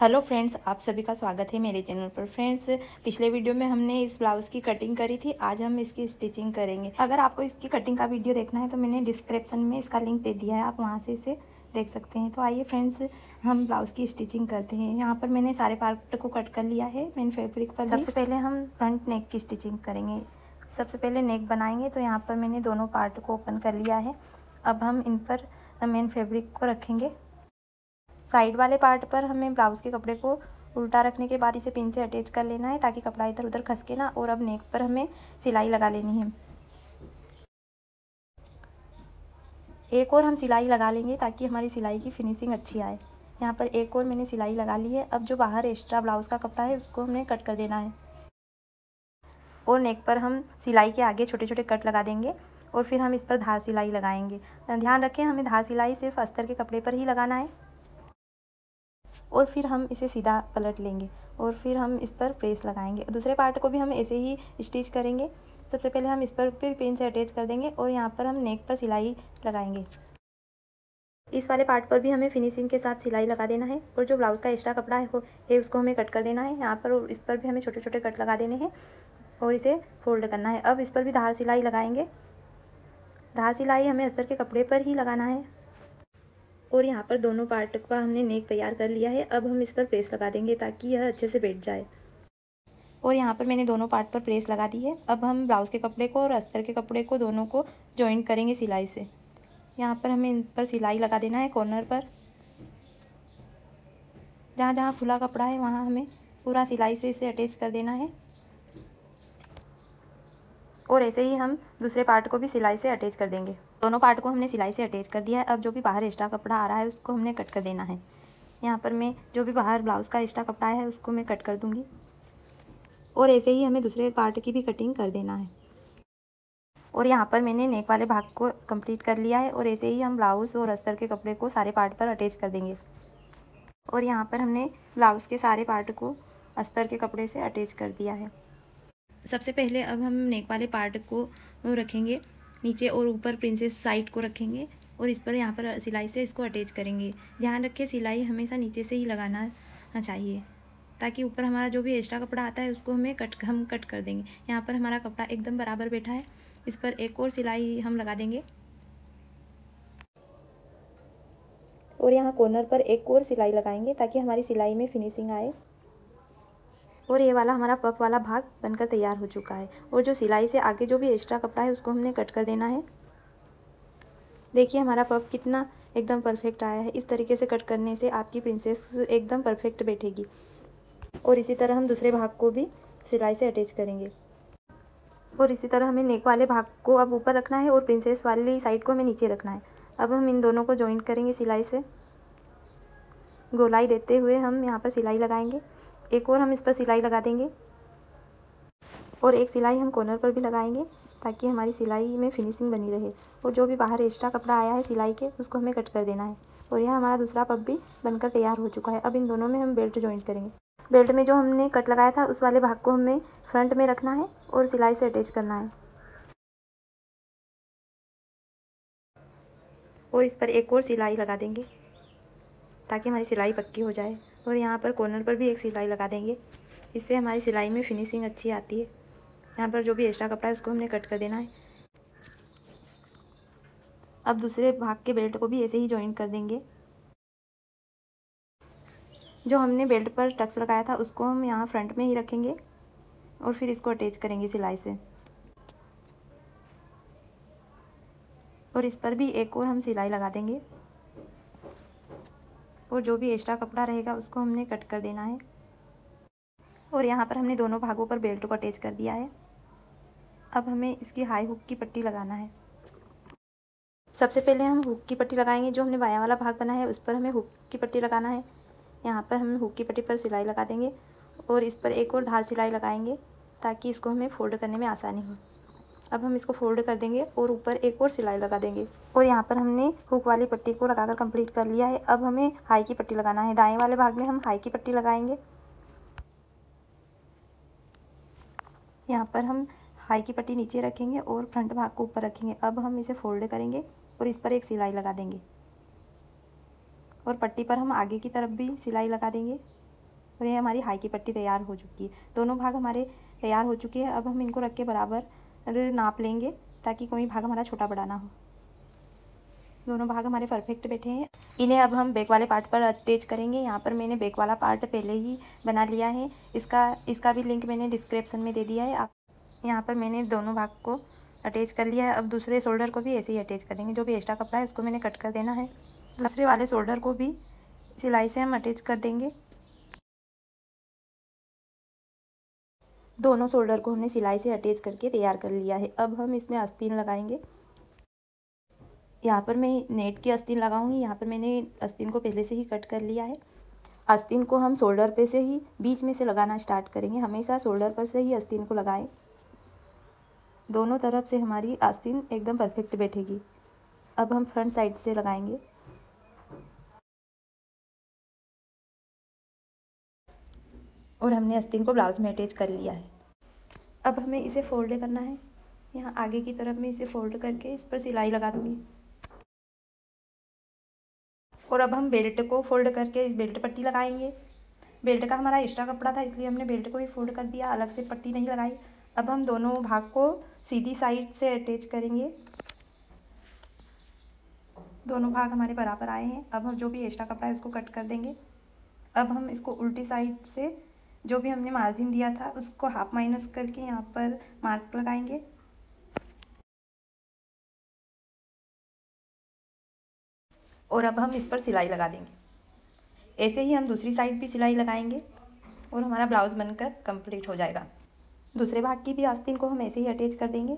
Hello friends, आप सभी का स्वागत है मेरे चैनल पर। फ्रेंड्स, पिछले वीडियो में हमने इस ब्लाउज़ की कटिंग करी थी। आज हम इसकी स्टिचिंग करेंगे। अगर आपको इसकी कटिंग का वीडियो देखना है तो मैंने डिस्क्रिप्शन में इसका लिंक दे दिया है, आप वहां से इसे देख सकते हैं। तो आइए फ्रेंड्स, हम ब्लाउज़ की स्टिचिंग करते हैं। यहाँ पर मैंने सारे पार्ट को कट कर लिया है मेन फैब्रिक पर। सबसे पहले हम फ्रंट नेक की स्टिचिंग करेंगे। सबसे पहले नेक बनाएंगे, तो यहाँ पर मैंने दोनों पार्ट को ओपन कर लिया है। अब हम इन पर मेन फैब्रिक को रखेंगे। साइड वाले पार्ट पर हमें ब्लाउज़ के कपड़े को उल्टा रखने के बाद इसे पिन से अटैच कर लेना है, ताकि कपड़ा इधर उधर खसके ना। और अब नेक पर हमें सिलाई लगा लेनी है। एक और हम सिलाई लगा लेंगे ताकि हमारी सिलाई की फिनिशिंग अच्छी आए। यहाँ पर एक और मैंने सिलाई लगा ली है। अब जो बाहर एक्स्ट्रा ब्लाउज़ का कपड़ा है उसको हमें कट कर देना है। और नेक पर हम सिलाई के आगे छोटे छोटे कट लगा देंगे और फिर हम इस पर धार सिलाई लगाएंगे। ध्यान रखें, हमें धार सिलाई सिर्फ अस्तर के कपड़े पर ही लगाना है। और फिर हम इसे सीधा पलट लेंगे और फिर हम इस पर प्रेस लगाएंगे। दूसरे पार्ट को भी हम ऐसे ही स्टिच करेंगे। सबसे पहले हम इस पर फिर पिन से अटैच कर देंगे और यहाँ पर हम नेक पर सिलाई लगाएंगे। इस वाले पार्ट पर भी हमें फिनिशिंग के साथ सिलाई लगा देना है। और जो ब्लाउज़ का एक्स्ट्रा कपड़ा है उसको हमें कट कर देना है। यहाँ पर और इस पर भी हमें छोटे छोटे कट लगा देने हैं और इसे फोल्ड करना है। अब इस पर भी धार सिलाई लगाएंगे। धार सिलाई हमें अस्तर के कपड़े पर ही लगाना है। और यहाँ पर दोनों पार्ट का हमने नेक तैयार कर लिया है। अब हम इस पर प्रेस लगा देंगे ताकि यह अच्छे से बैठ जाए। और यहाँ पर मैंने दोनों पार्ट पर प्रेस लगा दी है। अब हम ब्लाउज़ के कपड़े को और अस्तर के कपड़े को दोनों को जॉइंट करेंगे सिलाई से। यहाँ पर हमें इन पर सिलाई लगा देना है कॉर्नर पर। जहाँ जहाँ खुला कपड़ा है वहाँ हमें पूरा सिलाई से इसे अटैच कर देना है। और ऐसे ही हम दूसरे पार्ट को भी सिलाई से अटैच कर देंगे। दोनों पार्ट को हमने सिलाई से अटैच कर दिया है। अब जो भी बाहर एक्स्ट्रा कपड़ा आ रहा है उसको हमने कट कर देना है। यहाँ पर मैं जो भी बाहर ब्लाउज़ का एक्स्ट्रा कपड़ा है उसको मैं कट कर दूँगी। और ऐसे ही हमें दूसरे पार्ट की भी कटिंग कर देना है। और यहाँ पर मैंने नेक वाले भाग को कंप्लीट कर लिया है। और ऐसे ही हम ब्लाउज़ और अस्तर के कपड़े को सारे पार्ट पर अटैच कर देंगे। और यहाँ पर हमने ब्लाउज़ के सारे पार्ट को अस्तर के कपड़े से अटैच कर दिया है। सबसे पहले अब हम नेक वाले पार्ट को रखेंगे नीचे और ऊपर प्रिंसेस साइड को रखेंगे और इस पर यहाँ पर सिलाई से इसको अटैच करेंगे। ध्यान रखें, सिलाई हमेशा नीचे से ही लगाना चाहिए ताकि ऊपर हमारा जो भी एक्स्ट्रा कपड़ा आता है उसको हम कट कर देंगे। यहाँ पर हमारा कपड़ा एकदम बराबर बैठा है। इस पर एक और सिलाई हम लगा देंगे और यहाँ कॉर्नर पर एक और सिलाई लगाएंगे ताकि हमारी सिलाई में फिनिशिंग आए। और ये वाला हमारा पफ वाला भाग बनकर तैयार हो चुका है। और जो सिलाई से आगे जो भी एक्स्ट्रा कपड़ा है उसको हमने कट कर देना है। देखिए हमारा पफ कितना एकदम परफेक्ट आया है। इस तरीके से कट करने से आपकी प्रिंसेस एकदम परफेक्ट बैठेगी। और इसी तरह हम दूसरे भाग को भी सिलाई से अटैच करेंगे। और इसी तरह हमें नेक वाले भाग को अब ऊपर रखना है और प्रिंसेस वाली साइड को हमें नीचे रखना है। अब हम इन दोनों को जॉइंट करेंगे सिलाई से। गोलाई देते हुए हम यहाँ पर सिलाई लगाएंगे। एक और हम इस पर सिलाई लगा देंगे और एक सिलाई हम कॉर्नर पर भी लगाएंगे ताकि हमारी सिलाई में फिनिशिंग बनी रहे। और जो भी बाहर एक्स्ट्रा कपड़ा आया है सिलाई के उसको हमें कट कर देना है। और यह हमारा दूसरा पफ भी बनकर तैयार हो चुका है। अब इन दोनों में हम बेल्ट जॉइंट करेंगे। बेल्ट में जो हमने कट लगाया था उस वाले भाग को हमें फ्रंट में रखना है और सिलाई से अटैच करना है। और इस पर एक और सिलाई लगा देंगे ताकि हमारी सिलाई पक्की हो जाए। और यहाँ पर कॉर्नर पर भी एक सिलाई लगा देंगे, इससे हमारी सिलाई में फिनिशिंग अच्छी आती है। यहाँ पर जो भी एक्स्ट्रा कपड़ा है उसको हमने कट कर देना है। अब दूसरे भाग के बेल्ट को भी ऐसे ही जॉइंट कर देंगे। जो हमने बेल्ट पर टक्स लगाया था उसको हम यहाँ फ्रंट में ही रखेंगे और फिर इसको अटैच करेंगे सिलाई से। और इस पर भी एक और हम सिलाई लगा देंगे और जो भी एक्स्ट्रा कपड़ा रहेगा उसको हमने कट कर देना है। और यहाँ पर हमने दोनों भागों पर बेल्ट को अटैच कर दिया है। अब हमें इसकी हाई हुक की पट्टी लगाना है। सबसे पहले हम हुक की पट्टी लगाएंगे। जो हमने बायां वाला भाग बना है उस पर हमें हुक की पट्टी लगाना है। यहाँ पर हम हुक की पट्टी पर सिलाई लगा देंगे और इस पर एक और धार सिलाई लगाएंगे ताकि इसको हमें फोल्ड करने में आसानी हो। अब हम इसको फोल्ड कर देंगे और ऊपर एक और सिलाई लगा देंगे। और यहाँ पर हमने हुक वाली पट्टी को लगाकर कंप्लीट कर लिया है। अब हमें हाई की पट्टी लगाना है। दाएं वाले भाग में हम हाई की पट्टी लगाएंगे। यहाँ पर हम हाई की पट्टी नीचे रखेंगे और फ्रंट भाग को ऊपर रखेंगे। अब हम इसे फोल्ड करेंगे और इस पर एक सिलाई लगा देंगे और पट्टी पर हम आगे की तरफ भी सिलाई लगा देंगे। और ये हमारी हाई की पट्टी तैयार हो चुकी है। दोनों भाग हमारे तैयार हो चुके हैं। अब हम इनको रख के बराबर नाप लेंगे ताकि कोई भाग हमारा छोटा बड़ा ना हो। दोनों भाग हमारे परफेक्ट बैठे हैं। इन्हें अब हम बैक वाले पार्ट पर अटैच करेंगे। यहाँ पर मैंने बैक वाला पार्ट पहले ही बना लिया है। इसका भी लिंक मैंने डिस्क्रिप्शन में दे दिया है। आप यहाँ पर मैंने दोनों भाग को अटैच कर लिया है। अब दूसरे शोल्डर को भी ऐसे ही अटैच करेंगे। जो भी एक्स्ट्रा कपड़ा है उसको मैंने कट कर देना है। दूसरे वाले शोल्डर को भी सिलाई से हम अटैच कर देंगे। दोनों शोल्डर को हमने सिलाई से अटैच करके तैयार कर लिया है। अब हम इसमें आस्तीन लगाएंगे। यहाँ पर मैं नेट की आस्तीन लगाऊंगी। यहाँ पर मैंने आस्तीन को पहले से ही कट कर लिया है। आस्तीन को हम शोल्डर पे से ही बीच में से लगाना स्टार्ट करेंगे। हमेशा शोल्डर पर से ही आस्तीन को लगाएं। दोनों तरफ से हमारी आस्तीन एकदम परफेक्ट बैठेगी। अब हम फ्रंट साइड से लगाएंगे। और हमने आस्तीन को ब्लाउज में अटैच कर लिया है। अब हमें इसे फोल्ड करना है। यहाँ आगे की तरफ मैं इसे फोल्ड करके इस पर सिलाई लगा दूँगी। और अब हम बेल्ट को फोल्ड करके इस बेल्ट पट्टी लगाएंगे। बेल्ट का हमारा एक्स्ट्रा कपड़ा था इसलिए हमने बेल्ट को ही फोल्ड कर दिया, अलग से पट्टी नहीं लगाई। अब हम दोनों भाग को सीधी साइड से अटैच करेंगे। दोनों भाग हमारे बराबर आए हैं। अब हम जो भी एक्स्ट्रा कपड़ा है उसको कट कर देंगे। अब हम इसको उल्टी साइड से जो भी हमने मार्जिन दिया था उसको हाफ माइनस करके यहाँ पर मार्क लगाएंगे। और अब हम इस पर सिलाई लगा देंगे। ऐसे ही हम दूसरी साइड भी सिलाई लगाएंगे और हमारा ब्लाउज़ बनकर कंप्लीट हो जाएगा। दूसरे भाग की भी आस्तीन को हम ऐसे ही अटैच कर देंगे।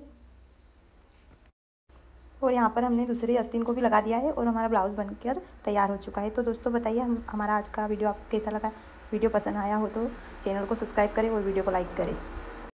और यहाँ पर हमने दूसरी आस्तीन को भी लगा दिया है और हमारा ब्लाउज़ बनकर तैयार हो चुका है। तो दोस्तों बताइए हमारा आज का वीडियो आपको कैसा लगा। वीडियो पसंद आया हो तो चैनल को सब्सक्राइब करें और वीडियो को लाइक करें।